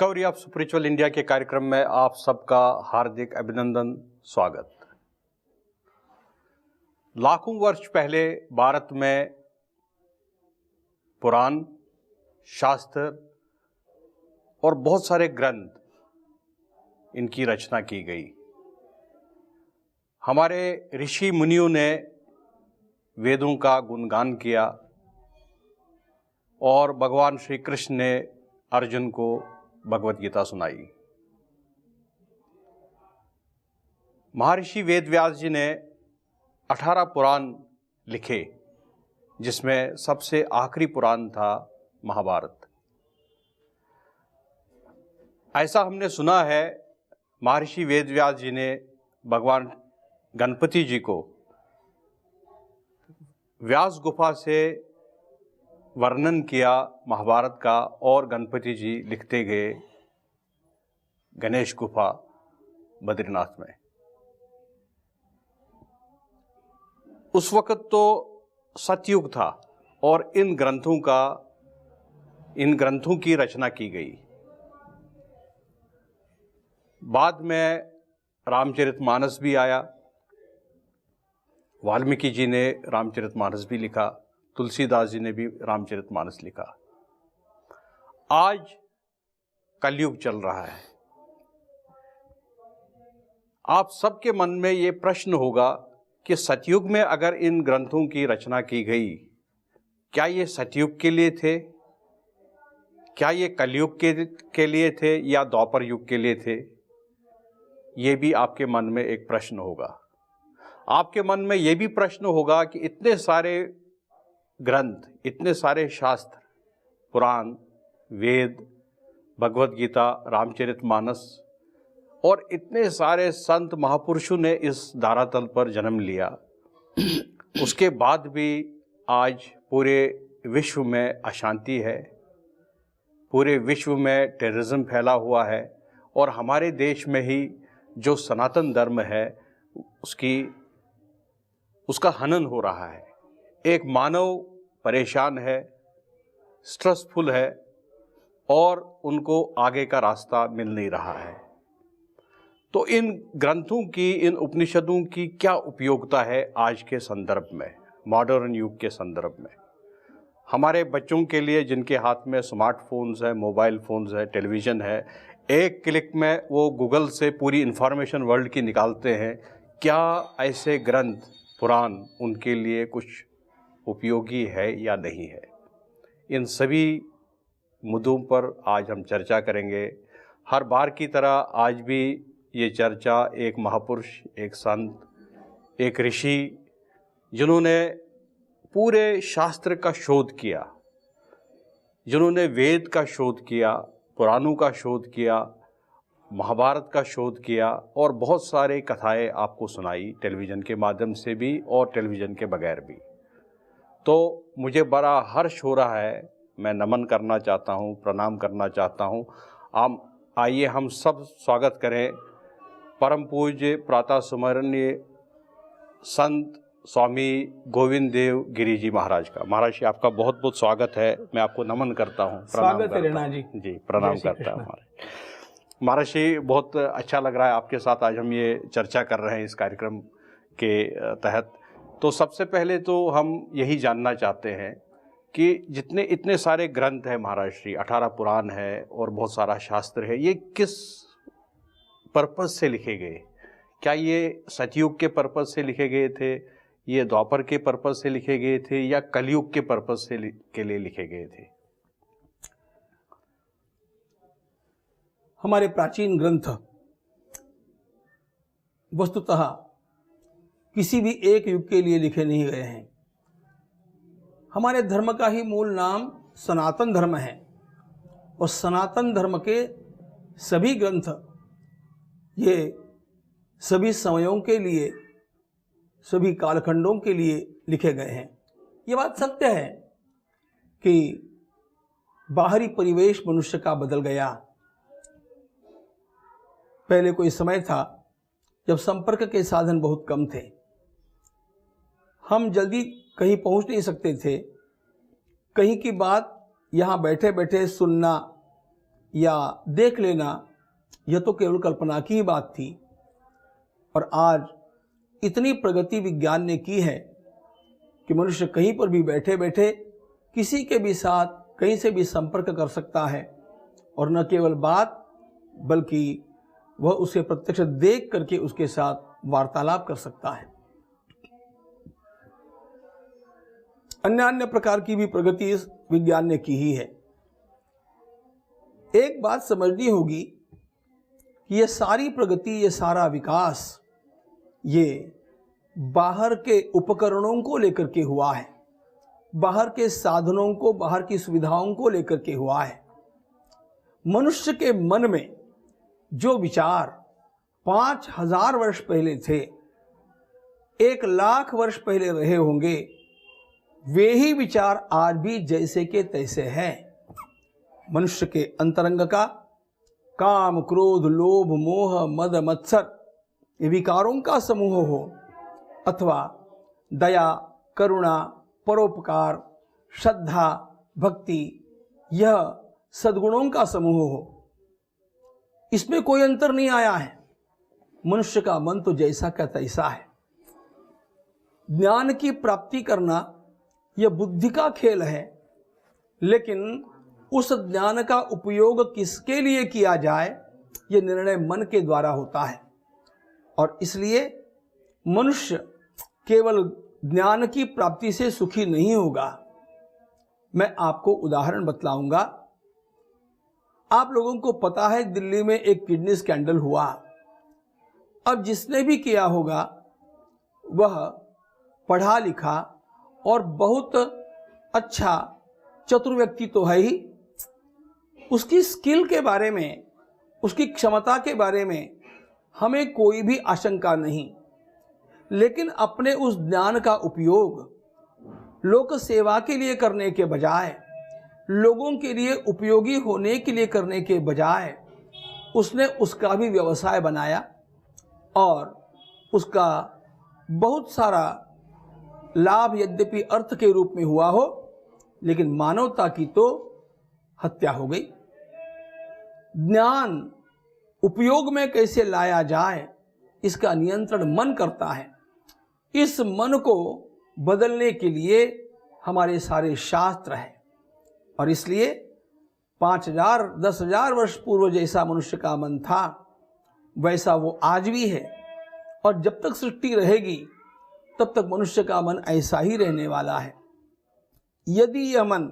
Discovery of spiritual India के कार्यक्रम में आप सबका हार्दिक अभिनंदन, स्वागत। लाखों वर्ष पहले भारत में पुराण, शास्त्र और बहुत सारे ग्रंथ इनकी रचना की गई। हमारे ऋषि मुनियों ने वेदों का गुणगान किया और भगवान श्री कृष्ण ने अर्जुन को भगवत गीता सुनाई। महर्षि वेदव्यास जी ने 18 पुराण लिखे, जिसमें सबसे आखिरी पुराण था महाभारत। ऐसा हमने सुना है, महर्षि वेदव्यास जी ने भगवान गणपति जी को व्यास गुफा से वर्णन किया महाभारत का, और गणपति जी लिखते गए गणेश गुफा बद्रीनाथ में। उस वक़्त तो सतयुग था और इन ग्रंथों की रचना की गई। बाद में रामचरितमानस भी आया। वाल्मीकि जी ने रामचरितमानस भी लिखा, तुलसीदास जी ने भी रामचरितमानस लिखा। आज कलयुग चल रहा है। आप सबके मन में ये प्रश्न होगा कि सतयुग में अगर इन ग्रंथों की रचना की गई, क्या ये सतयुग के लिए थे, क्या ये कलयुग के लिए थे, या द्वापर युग के लिए थे? ये भी आपके मन में एक प्रश्न होगा। आपके मन में ये भी प्रश्न होगा कि इतने सारे ग्रंथ, इतने सारे शास्त्र, पुराण, वेद, भगवत गीता, रामचरितमानस और इतने सारे संत महापुरुषों ने इस धरातल पर जन्म लिया, उसके बाद भी आज पूरे विश्व में अशांति है, पूरे विश्व में टेररिज्म फैला हुआ है, और हमारे देश में ही जो सनातन धर्म है उसका हनन हो रहा है। एक मानव परेशान है, स्ट्रेसफुल है, और उनको आगे का रास्ता मिल नहीं रहा है। तो इन ग्रंथों की, इन उपनिषदों की क्या उपयोगिता है आज के संदर्भ में, मॉडर्न युग के संदर्भ में? हमारे बच्चों के लिए, जिनके हाथ में स्मार्टफोन्स है, मोबाइल फ़ोन्स है, टेलीविज़न है, एक क्लिक में वो गूगल से पूरी इन्फॉर्मेशन वर्ल्ड की निकालते हैं। क्या ऐसे ग्रंथ, पुराण उनके लिए कुछ उपयोगी है या नहीं है? इन सभी मुद्दों पर आज हम चर्चा करेंगे। हर बार की तरह आज भी ये चर्चा एक महापुरुष, एक संत, एक ऋषि, जिन्होंने पूरे शास्त्र का शोध किया, जिन्होंने वेद का शोध किया, पुराणों का शोध किया, महाभारत का शोध किया, और बहुत सारे कथाएं आपको सुनाई, टेलीविज़न के माध्यम से भी और टेलीविज़न के बगैर भी। तो मुझे बड़ा हर्ष हो रहा है, मैं नमन करना चाहता हूँ, प्रणाम करना चाहता हूँ। आइए हम सब स्वागत करें परम पूज्य प्रातः स्मरणीय संत स्वामी गोविंद देव गिरी जी महाराज का। महाराज जी, आपका बहुत बहुत स्वागत है। मैं आपको नमन करता हूँ, स्वागत है रेणा जी। जी, प्रणाम करता हूँ महाराज जी। बहुत अच्छा लग रहा है आपके साथ आज हम ये चर्चा कर रहे हैं इस कार्यक्रम के तहत। तो सबसे पहले तो हम यही जानना चाहते हैं कि इतने सारे ग्रंथ हैं महाराज श्री, 18 पुराण है और बहुत सारा शास्त्र है, ये किस पर्पज से लिखे गए? क्या ये सतयुग के पर्पज से लिखे गए थे, ये द्वापर के पर्पज से लिखे गए थे, या कलयुग के पर्पज के लिए लिखे गए थे? हमारे प्राचीन ग्रंथ वस्तुतः किसी भी एक युग के लिए लिखे नहीं गए हैं। हमारे धर्म का ही मूल नाम सनातन धर्म है, और सनातन धर्म के सभी ग्रंथ ये सभी समयों के लिए, सभी कालखंडों के लिए लिखे गए हैं। ये बात सत्य है कि बाहरी परिवेश मनुष्य का बदल गया। पहले कोई समय था जब संपर्क के साधन बहुत कम थे, हम जल्दी कहीं पहुंच नहीं सकते थे। कहीं की बात यहाँ बैठे बैठे सुनना या देख लेना यह तो केवल कल्पना की ही बात थी। और आज इतनी प्रगति विज्ञान ने की है कि मनुष्य कहीं पर भी बैठे बैठे किसी के भी साथ कहीं से भी संपर्क कर सकता है, और न केवल बात बल्कि वह उसे प्रत्यक्ष देख करके उसके साथ वार्तालाप कर सकता है। अन्य अन्य प्रकार की भी प्रगति इस विज्ञान ने की ही है। एक बात समझनी होगी कि यह सारी प्रगति, यह सारा विकास, ये बाहर के उपकरणों को लेकर के हुआ है, बाहर के साधनों को, बाहर की सुविधाओं को लेकर के हुआ है। मनुष्य के मन में जो विचार 5000 वर्ष पहले थे, 1,00,000 वर्ष पहले रहे होंगे, वे ही विचार आज भी जैसे के तैसे हैं। मनुष्य के अंतरंग का काम, क्रोध, लोभ, मोह, मद, मत्सर, ये विकारों का समूह हो, अथवा दया, करुणा, परोपकार, श्रद्धा, भक्ति, यह सद्गुणों का समूह हो, इसमें कोई अंतर नहीं आया है। मनुष्य का मन तो जैसा का तैसा है। ज्ञान की प्राप्ति करना यह बुद्धि का खेल है, लेकिन उस ज्ञान का उपयोग किसके लिए किया जाए, यह निर्णय मन के द्वारा होता है। और इसलिए मनुष्य केवल ज्ञान की प्राप्ति से सुखी नहीं होगा। मैं आपको उदाहरण बतलाऊंगा। आप लोगों को पता है दिल्ली में एक किडनी स्कैंडल हुआ। अब जिसने भी किया होगा वह पढ़ा लिखा और बहुत अच्छा चतुर व्यक्ति तो है ही। उसकी स्किल के बारे में, उसकी क्षमता के बारे में हमें कोई भी आशंका नहीं, लेकिन अपने उस ज्ञान का उपयोग लोक सेवा के लिए करने के बजाय, लोगों के लिए उपयोगी होने के लिए करने के बजाय, उसने उसका भी व्यवसाय बनाया और उसका बहुत सारा लाभ यद्यपि अर्थ के रूप में हुआ हो, लेकिन मानवता की तो हत्या हो गई। ज्ञान उपयोग में कैसे लाया जाए, इसका नियंत्रण मन करता है। इस मन को बदलने के लिए हमारे सारे शास्त्र हैं, और इसलिए 5000 10,000 वर्ष पूर्व जैसा मनुष्य का मन था, वैसा वो आज भी है। और जब तक सृष्टि रहेगी तब तक मनुष्य का मन ऐसा ही रहने वाला है। यदि यह मन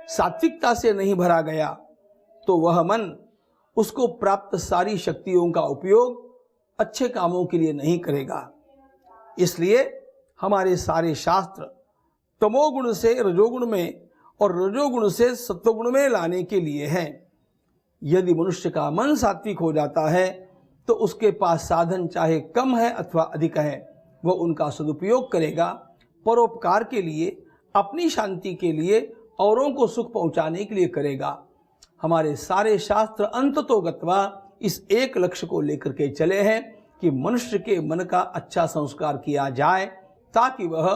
सात्विकता से नहीं भरा गया तो वह मन उसको प्राप्त सारी शक्तियों का उपयोग अच्छे कामों के लिए नहीं करेगा। इसलिए हमारे सारे शास्त्र तमोगुण से रजोगुण में और रजोगुण से सत्वगुण में लाने के लिए हैं। यदि मनुष्य का मन सात्विक हो जाता है तो उसके पास साधन चाहे कम है अथवा अधिक है, वह उनका सदुपयोग करेगा, परोपकार के लिए, अपनी शांति के लिए, औरों को सुख पहुंचाने के लिए करेगा। हमारे सारे शास्त्र अंततोगत्वा इस एक लक्ष्य को लेकर के चले हैं कि मनुष्य के मन का अच्छा संस्कार किया जाए, ताकि वह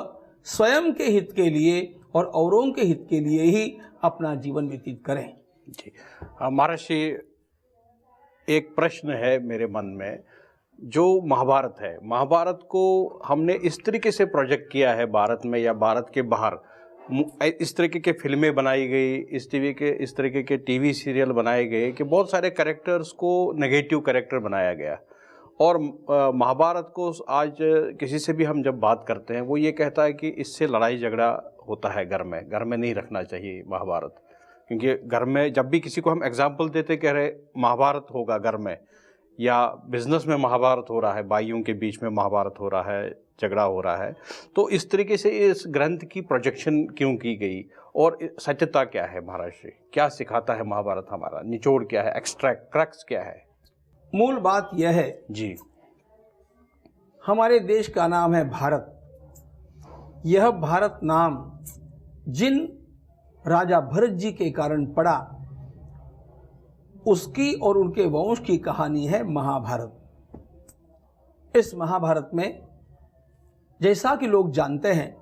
स्वयं के हित के लिए और औरों के हित के लिए ही अपना जीवन व्यतीत करें। जी महर्षि, एक प्रश्न है मेरे मन में। जो महाभारत है, महाभारत को हमने इस तरीके से प्रोजेक्ट किया है भारत में या भारत के बाहर, इस तरीके के फिल्में बनाई गई, इस तरीके के टीवी सीरियल बनाए गए कि बहुत सारे कैरेक्टर्स को नेगेटिव कैरेक्टर बनाया गया। और महाभारत को आज किसी से भी हम जब बात करते हैं, वो ये कहता है कि इससे लड़ाई झगड़ा होता है घर में नहीं रखना चाहिए महाभारत। क्योंकि घर में जब भी किसी को हम एग्जाम्पल देते, कह रहे महाभारत होगा घर में, या बिजनेस में महाभारत हो रहा है, भाइयों के बीच में महाभारत हो रहा है, झगड़ा हो रहा है, तो इस तरीके से इस ग्रंथ की प्रोजेक्शन क्यों की गई और सत्यता क्या है महर्षि? क्या सिखाता है महाभारत? हमारा निचोड़ क्या है, एक्सट्रैक्ट क्रक्स क्या है? मूल बात यह है जी, हमारे देश का नाम है भारत। यह भारत नाम जिन राजा भरत जी के कारण पड़ा, उसकी और उनके वंश की कहानी है महाभारत। इस महाभारत में जैसा कि लोग जानते हैं,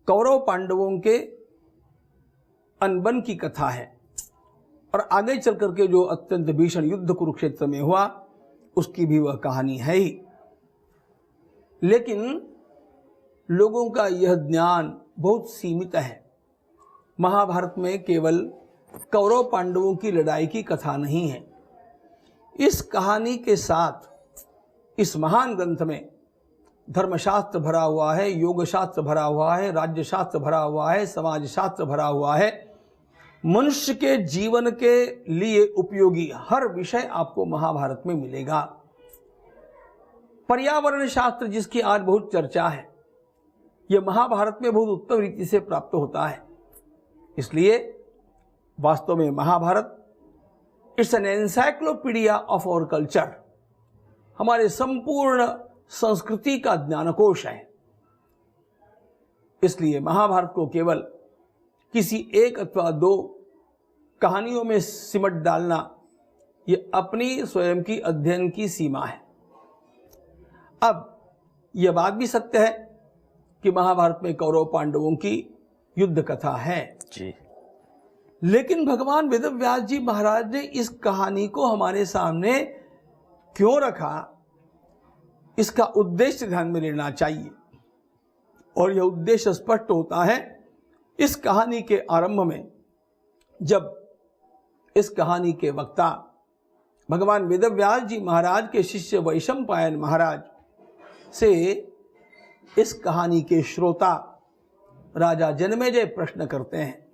कौरव पांडवों के अनबन की कथा है। और आगे चल करके जो अत्यंत भीषण युद्ध कुरुक्षेत्र में हुआ उसकी भी वह कहानी है ही। लेकिन लोगों का यह ज्ञान बहुत सीमित है। महाभारत में केवल कौरव पांडवों की लड़ाई की कथा नहीं है। इस कहानी के साथ इस महान ग्रंथ में धर्मशास्त्र भरा हुआ है, योग शास्त्र भरा हुआ है, राज्य शास्त्र भरा हुआ है, समाज शास्त्र भरा हुआ है। मनुष्य के जीवन के लिए उपयोगी हर विषय आपको महाभारत में मिलेगा। पर्यावरण शास्त्र जिसकी आज बहुत चर्चा है, यह महाभारत में बहुत उत्तम रीति से प्राप्त होता है। इसलिए वास्तव में Mahabharata it's an encyclopedia of our culture, हमारे संपूर्ण संस्कृति का ज्ञानकोश है। इसलिए महाभारत को केवल किसी एक अथवा दो कहानियों में सिमट डालना यह अपनी स्वयं की अध्ययन की सीमा है। अब यह बात भी सत्य है कि महाभारत में कौरव पांडवों की युद्ध कथा है जी, लेकिन भगवान वेदव्यास जी महाराज ने इस कहानी को हमारे सामने क्यों रखा, इसका उद्देश्य ध्यान में लेना चाहिए। और यह उद्देश्य स्पष्ट होता है इस कहानी के आरंभ में, जब इस कहानी के वक्ता भगवान वेदव्यास जी महाराज के शिष्य वैशंपायन महाराज से इस कहानी के श्रोता राजा जनमेजय प्रश्न करते हैं।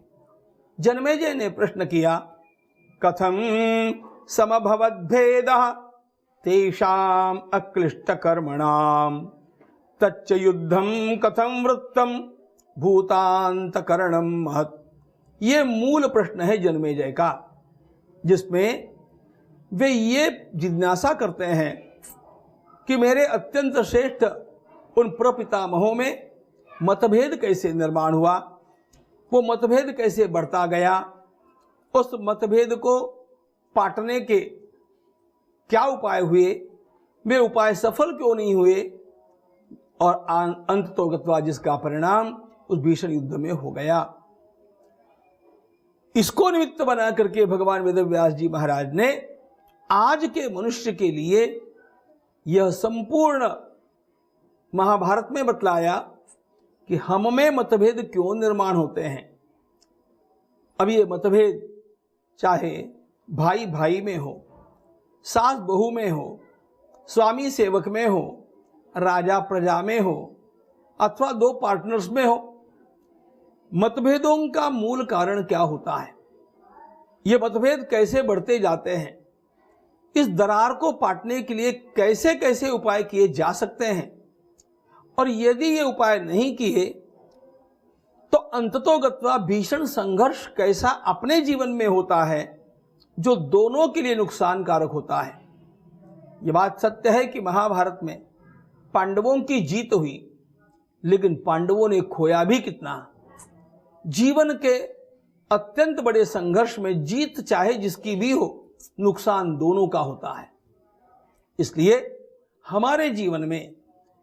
जनमेजय ने प्रश्न किया, कथम समभवद्भेदः तेषाम् अक्लिष्ट कर्मणाम तच्च युद्धम कथम वृत्तम भूतांतकरणम महत्। ये मूल प्रश्न है जनमेजय का, जिसमें वे ये जिज्ञासा करते हैं कि मेरे अत्यंत श्रेष्ठ उन प्रपितामहों में मतभेद कैसे निर्माण हुआ, वो मतभेद कैसे बढ़ता गया, उस मतभेद को पाटने के क्या उपाय हुए, वे उपाय सफल क्यों नहीं हुए, और अंततोगत्वा जिसका परिणाम उस भीषण युद्ध में हो गया। इसको निमित्त बना करके भगवान वेदव्यास जी महाराज ने आज के मनुष्य के लिए यह संपूर्ण महाभारत में बतलाया कि हम में मतभेद क्यों निर्माण होते हैं। अब ये मतभेद चाहे भाई भाई में हो, सास बहू में हो, स्वामी सेवक में हो, राजा प्रजा में हो, अथवा दो पार्टनर्स में हो, मतभेदों का मूल कारण क्या होता है, ये मतभेद कैसे बढ़ते जाते हैं, इस दरार को पाटने के लिए कैसे कैसे उपाय किए जा सकते हैं, और यदि ये उपाय नहीं किए तो अंततोगत्वा भीषण संघर्ष कैसा अपने जीवन में होता है जो दोनों के लिए नुकसानकारक होता है। ये बात सत्य है कि महाभारत में पांडवों की जीत हुई, लेकिन पांडवों ने खोया भी कितना। जीवन के अत्यंत बड़े संघर्ष में जीत चाहे जिसकी भी हो, नुकसान दोनों का होता है। इसलिए हमारे जीवन में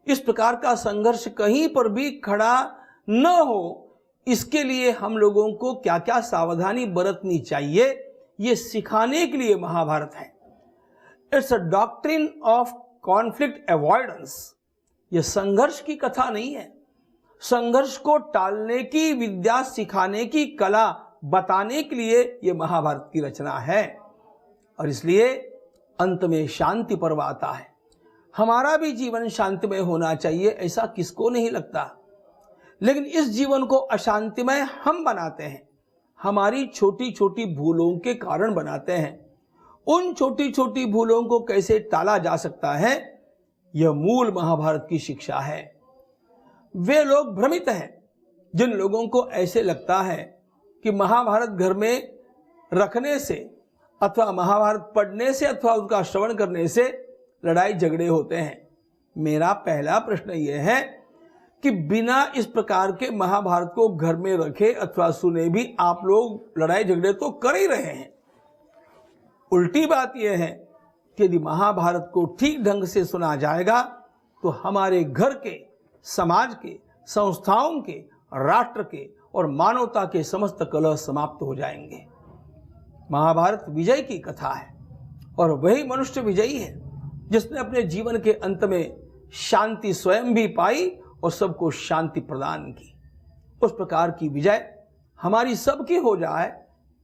इस प्रकार का संघर्ष कहीं पर भी खड़ा न हो, इसके लिए हम लोगों को क्या क्या सावधानी बरतनी चाहिए, ये सिखाने के लिए महाभारत है। It's a doctrine of conflict avoidance. यह संघर्ष की कथा नहीं है, संघर्ष को टालने की विद्या सिखाने की कला बताने के लिए यह महाभारत की रचना है। और इसलिए अंत में शांति पर्व आता है। हमारा भी जीवन शांतिमय होना चाहिए, ऐसा किसको नहीं लगता, लेकिन इस जीवन को अशांतिमय हम बनाते हैं, हमारी छोटी छोटी भूलों के कारण बनाते हैं। उन छोटी छोटी भूलों को कैसे टाला जा सकता है, यह मूल महाभारत की शिक्षा है। वे लोग भ्रमित हैं जिन लोगों को ऐसे लगता है कि महाभारत घर में रखने से अथवा महाभारत पढ़ने से अथवा उसका श्रवण करने से लड़ाई झगड़े होते हैं। मेरा पहला प्रश्न यह है कि बिना इस प्रकार के महाभारत को घर में रखे अथवा सुने भी आप लोग लड़ाई झगड़े तो कर ही रहे हैं। उल्टी बात यह है कि यदि महाभारत को ठीक ढंग से सुना जाएगा तो हमारे घर के, समाज के, संस्थाओं के, राष्ट्र के और मानवता के समस्त कलह समाप्त हो जाएंगे। महाभारत विजय की कथा है और वही मनुष्य विजयी है जिसने अपने जीवन के अंत में शांति स्वयं भी पाई और सबको शांति प्रदान की। उस प्रकार की विजय हमारी सबकी हो जाए,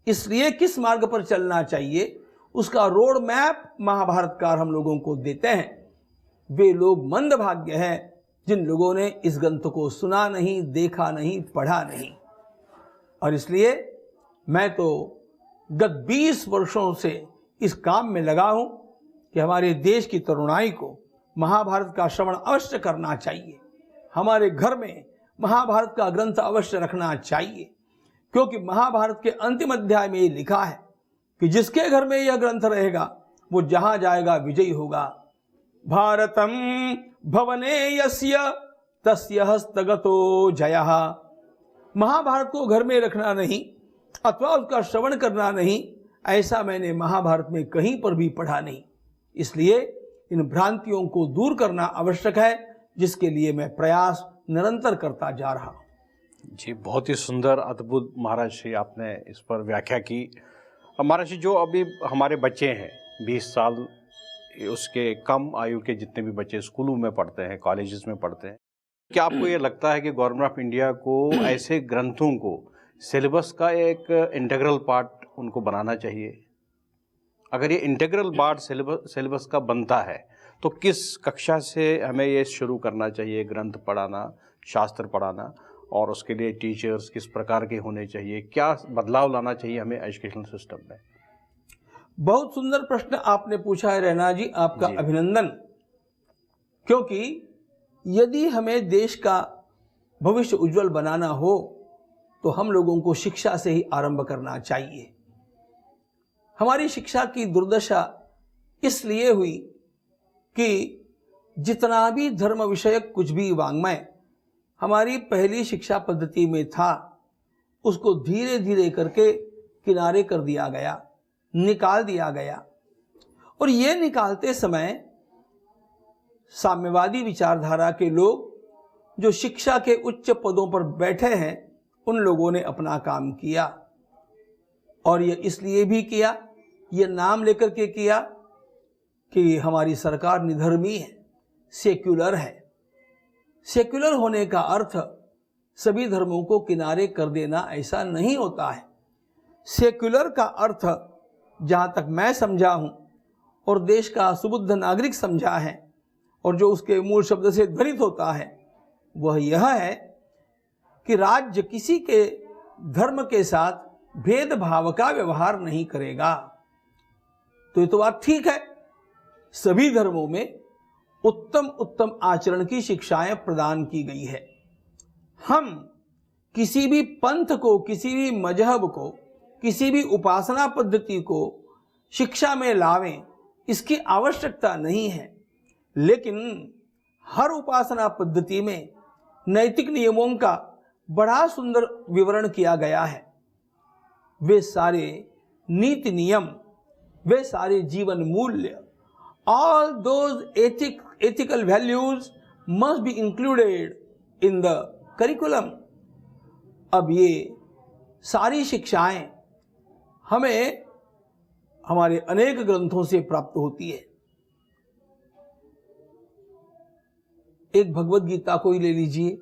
इसलिए किस मार्ग पर चलना चाहिए उसका रोड मैप महाभारतकार हम लोगों को देते हैं। वे लोग मंदभाग्य हैं जिन लोगों ने इस ग्रंथ को सुना नहीं, देखा नहीं, पढ़ा नहीं। और इसलिए मैं तो गत 20 वर्षों से इस काम में लगा हूं कि हमारे देश की तरुणाई को महाभारत का श्रवण अवश्य करना चाहिए। हमारे घर में महाभारत का ग्रंथ अवश्य रखना चाहिए, क्योंकि महाभारत के अंतिम अध्याय में ये लिखा है कि जिसके घर में यह ग्रंथ रहेगा वो जहां जाएगा विजयी होगा। भारतम भवने यस्य तस्य हस्तगतो जयः। महाभारत को घर में रखना नहीं अथवा उसका श्रवण करना नहीं, ऐसा मैंने महाभारत में कहीं पर भी पढ़ा नहीं। इसलिए इन भ्रांतियों को दूर करना आवश्यक है, जिसके लिए मैं प्रयास निरंतर करता जा रहा हूं। जी, बहुत ही सुंदर, अद्भुत महाराज श्री आपने इस पर व्याख्या की। महाराज जी, जो अभी हमारे बच्चे हैं 20 साल उसके कम आयु के जितने भी बच्चे स्कूलों में पढ़ते हैं, कॉलेजेस में पढ़ते हैं, क्या आपको ये लगता है कि गवर्नमेंट ऑफ इंडिया को ऐसे ग्रंथों को सिलेबस का एक इंटीग्रल पार्ट उनको बनाना चाहिए? अगर ये इंटीग्रल पार्ट सिलेबस का बनता है तो किस कक्षा से हमें ये शुरू करना चाहिए ग्रंथ पढ़ाना, शास्त्र पढ़ाना, और उसके लिए टीचर्स किस प्रकार के होने चाहिए, क्या बदलाव लाना चाहिए हमें एजुकेशनल सिस्टम में? बहुत सुंदर प्रश्न आपने पूछा है रैना जी, आपका अभिनंदन। क्योंकि यदि हमें देश का भविष्य उज्जवल बनाना हो तो हम लोगों को शिक्षा से ही आरंभ करना चाहिए। हमारी शिक्षा की दुर्दशा इसलिए हुई कि जितना भी धर्म विषयक कुछ भी वाङ्मय हमारी पहली शिक्षा पद्धति में था, उसको धीरे धीरे करके किनारे कर दिया गया, निकाल दिया गया। और ये निकालते समय साम्यवादी विचारधारा के लोग जो शिक्षा के उच्च पदों पर बैठे हैं, उन लोगों ने अपना काम किया। और ये इसलिए भी किया, ये नाम लेकर के किया कि हमारी सरकार निधर्मी है, सेक्युलर है। सेक्युलर होने का अर्थ सभी धर्मों को किनारे कर देना ऐसा नहीं होता है। सेक्युलर का अर्थ, जहाँ तक मैं समझा हूँ और देश का सुबुद्ध नागरिक समझा है, और जो उसके मूल शब्द से ध्वनित होता है, वह यह है कि राज्य किसी के धर्म के साथ भेदभाव का व्यवहार नहीं करेगा। तो ये तो बात ठीक है, सभी धर्मों में उत्तम उत्तम आचरण की शिक्षाएं प्रदान की गई है। हम किसी भी पंथ को, किसी भी मजहब को, किसी भी उपासना पद्धति को शिक्षा में लावें, इसकी आवश्यकता नहीं है। लेकिन हर उपासना पद्धति में नैतिक नियमों का बड़ा सुंदर विवरण किया गया है। वे सारे नीति नियम, वे सारे जीवन मूल्य, all those ethical values must be included in the curriculum। अब ये सारी शिक्षाएं हमें हमारे अनेक ग्रंथों से प्राप्त होती है। एक भगवत गीता को ही ले लीजिए,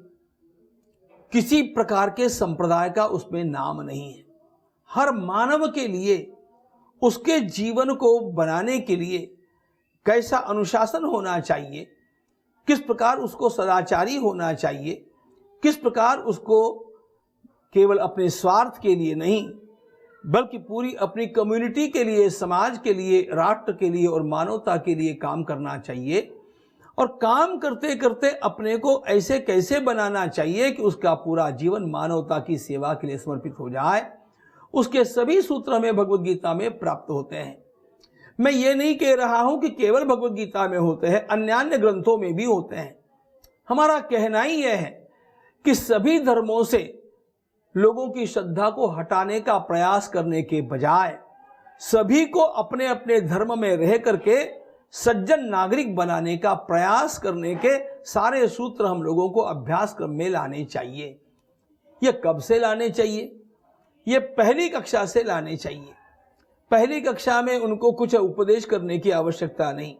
किसी प्रकार के संप्रदाय का उसमें नाम नहीं है। हर मानव के लिए, उसके जीवन को बनाने के लिए कैसा अनुशासन होना चाहिए, किस प्रकार उसको सदाचारी होना चाहिए, किस प्रकार उसको केवल अपने स्वार्थ के लिए नहीं बल्कि पूरी अपनी कम्युनिटी के लिए, समाज के लिए, राष्ट्र के लिए और मानवता के लिए काम करना चाहिए। और काम करते करते अपने को ऐसे कैसे बनाना चाहिए कि उसका पूरा जीवन मानवता की सेवा के लिए समर्पित हो जाए, उसके सभी सूत्र हमें भगवत गीता में प्राप्त होते हैं। मैं ये नहीं कह रहा हूं कि केवल भगवत गीता में होते हैं, अन्य ग्रंथों में भी होते हैं। हमारा कहना ही यह है कि सभी धर्मों से लोगों की श्रद्धा को हटाने का प्रयास करने के बजाय सभी को अपने अपने धर्म में रह करके सज्जन नागरिक बनाने का प्रयास करने के सारे सूत्र हम लोगों को अभ्यास क्रम में लाने चाहिए। ये कब से लाने चाहिए? ये पहली कक्षा से लाने चाहिए। पहली कक्षा में उनको कुछ उपदेश करने की आवश्यकता नहीं,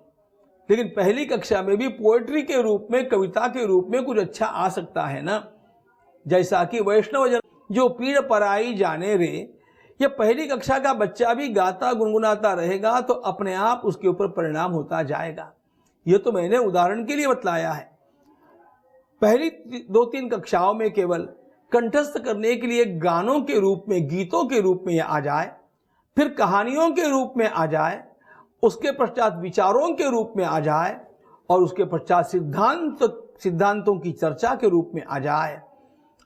लेकिन पहली कक्षा में भी पोएट्री के रूप में, कविता के रूप में कुछ अच्छा आ सकता है ना। जैसा कि वैष्णव जन जो पीड़ पराई जाने रे, ये पहली कक्षा का बच्चा भी गाता गुनगुनाता रहेगा तो अपने आप उसके ऊपर परिणाम होता जाएगा। ये तो मैंने उदाहरण के लिए बतलाया है। पहली 2-3 कक्षाओं में केवल कंठस्थ करने के लिए गानों के रूप में, गीतों के रूप में आ जाए, फिर कहानियों के रूप में आ जाए, उसके पश्चात विचारों के रूप में आ जाए, और उसके पश्चात सिद्धांतों की चर्चा के रूप में आ जाए।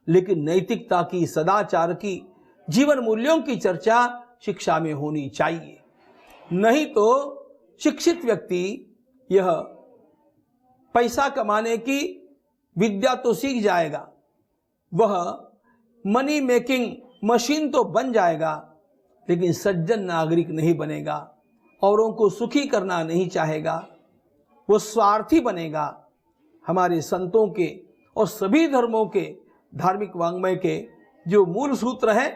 लेकिन नैतिकता की, सदाचार की, जीवन मूल्यों की चर्चा शिक्षा में होनी चाहिए। नहीं तो शिक्षित व्यक्ति यह पैसा कमाने की विद्या तो सीख जाएगा, वह मनी मेकिंग मशीन तो बन जाएगा, लेकिन सज्जन नागरिक नहीं बनेगा, औरों को सुखी करना नहीं चाहेगा, वो स्वार्थी बनेगा। हमारे संतों के और सभी धर्मों के धार्मिक वाङ्मय के जो मूल सूत्र हैं,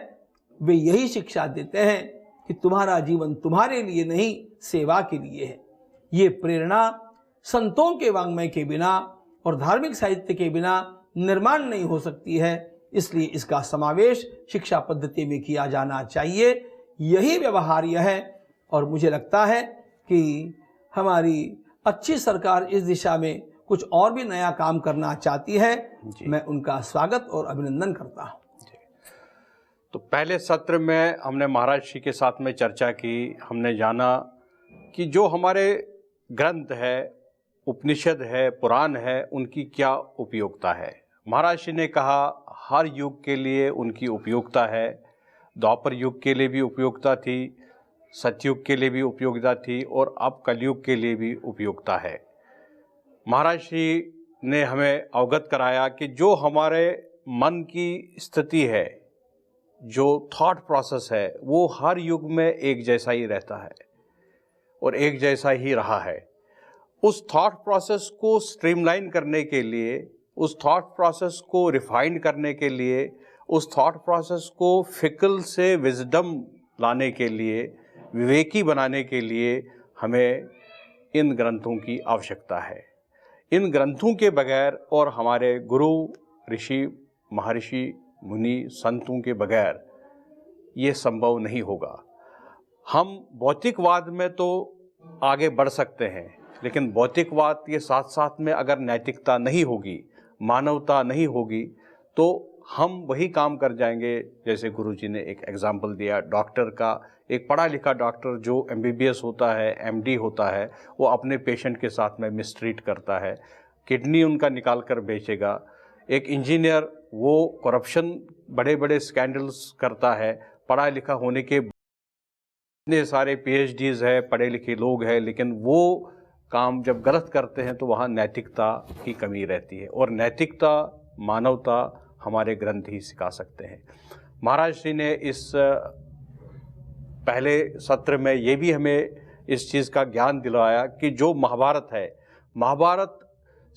वे यही शिक्षा देते हैं कि तुम्हारा जीवन तुम्हारे लिए नहीं, सेवा के लिए है। ये प्रेरणा संतों के वाङ्मय के बिना और धार्मिक साहित्य के बिना निर्माण नहीं हो सकती है। इसलिए इसका समावेश शिक्षा पद्धति में किया जाना चाहिए। यही व्यवहार्य है, और मुझे लगता है कि हमारी अच्छी सरकार इस दिशा में कुछ और भी नया काम करना चाहती है। मैं उनका स्वागत और अभिनंदन करता हूँ। तो पहले सत्र में हमने महाराज श्री के साथ में चर्चा की, हमने जाना कि जो हमारे ग्रंथ है, उपनिषद है, पुराण है, उनकी क्या उपयोगिता है। महाराज श्री ने कहा हर युग के लिए उनकी उपयोगिता है। द्वापर युग के लिए भी उपयोगिता थी, सतयुग के लिए भी उपयोगिता थी, और अब कलयुग के लिए भी उपयोगिता है। महाराज श्री ने हमें अवगत कराया कि जो हमारे मन की स्थिति है, जो थॉट प्रोसेस है, वो हर युग में एक जैसा ही रहता है और एक जैसा ही रहा है। उस थॉट प्रोसेस को स्ट्रीमलाइन करने के लिए, उस थॉट प्रोसेस को रिफाइन करने के लिए, उस थॉट प्रोसेस को फिकल से विजडम लाने के लिए, विवेकी बनाने के लिए हमें इन ग्रंथों की आवश्यकता है। इन ग्रंथों के बगैर और हमारे गुरु, ऋषि, महर्षि, मुनि, संतों के बगैर ये संभव नहीं होगा। हम भौतिकवाद में तो आगे बढ़ सकते हैं, लेकिन भौतिकवाद के साथ साथ में अगर नैतिकता नहीं होगी, मानवता नहीं होगी, तो हम वही काम कर जाएंगे। जैसे गुरुजी ने एक एग्जाम्पल दिया डॉक्टर का, एक पढ़ा लिखा डॉक्टर जो MBBS होता है, MD होता है, वो अपने पेशेंट के साथ में मिसट्रीट करता है, किडनी उनका निकाल कर बेचेगा। एक इंजीनियर वो करप्शन, बड़े बड़े स्कैंडल्स करता है, पढ़ा लिखा होने के इतने सारे PhDs है, पढ़े लिखे लोग हैं, लेकिन वो काम जब गलत करते हैं तो वहाँ नैतिकता की कमी रहती है। और नैतिकता, मानवता हमारे ग्रंथ ही सिखा सकते हैं। महाराज श्री ने इस पहले सत्र में ये भी हमें इस चीज़ का ज्ञान दिलाया कि जो महाभारत है, महाभारत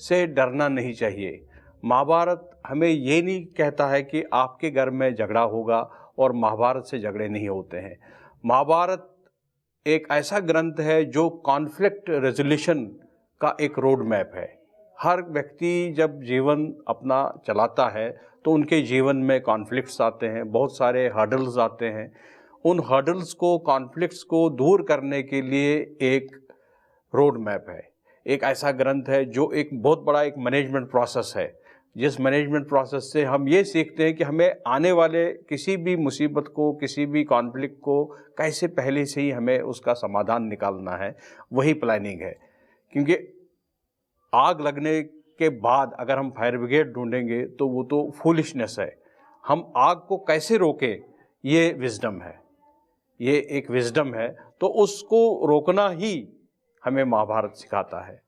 से डरना नहीं चाहिए। महाभारत हमें ये नहीं कहता है कि आपके घर में झगड़ा होगा और महाभारत से झगड़े नहीं होते हैं। महाभारत एक ऐसा ग्रंथ है जो कॉन्फ्लिक्ट रेजोल्यूशन का एक रोड मैप है। हर व्यक्ति जब जीवन अपना चलाता है तो उनके जीवन में कॉन्फ्लिक्ट्स आते हैं, बहुत सारे हर्डल्स आते हैं। उन हर्डल्स को, कॉन्फ्लिक्ट्स को दूर करने के लिए एक रोड मैप है, एक ऐसा ग्रंथ है जो एक बहुत बड़ा एक मैनेजमेंट प्रोसेस है, जिस मैनेजमेंट प्रोसेस से हम ये सीखते हैं कि हमें आने वाले किसी भी मुसीबत को, किसी भी कॉन्फ्लिक्ट को कैसे पहले से ही हमें उसका समाधान निकालना है। वही प्लानिंग है। क्योंकि आग लगने के बाद अगर हम फायर ब्रिगेड ढूंढेंगे तो वो तो फूलिशनेस है। हम आग को कैसे रोकें, ये विजडम है, ये एक विजडम है। तो उसको रोकना ही हमें महाभारत सिखाता है।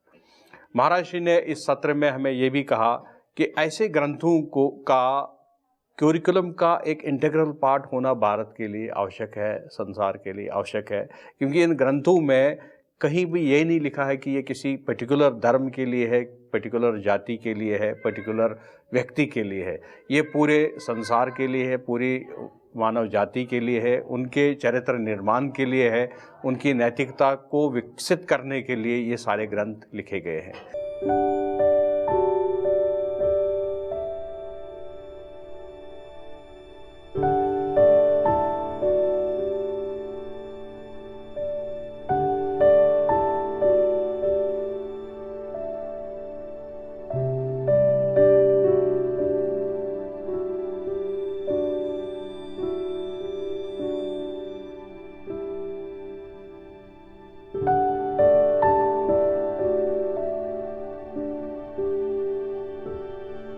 महाराज श्री ने इस सत्र में हमें ये भी कहा कि ऐसे ग्रंथों को का क्यूरिकुलम का एक इंटीग्रल पार्ट होना भारत के लिए आवश्यक है, संसार के लिए आवश्यक है। क्योंकि इन ग्रंथों में कहीं भी ये नहीं लिखा है कि ये किसी पर्टिकुलर धर्म के लिए है, पर्टिकुलर जाति के लिए है, पर्टिकुलर व्यक्ति के लिए है। ये पूरे संसार के लिए है, पूरी मानव जाति के लिए है, उनके चरित्र निर्माण के लिए है, उनकी नैतिकता को विकसित करने के लिए ये सारे ग्रंथ लिखे गए हैं।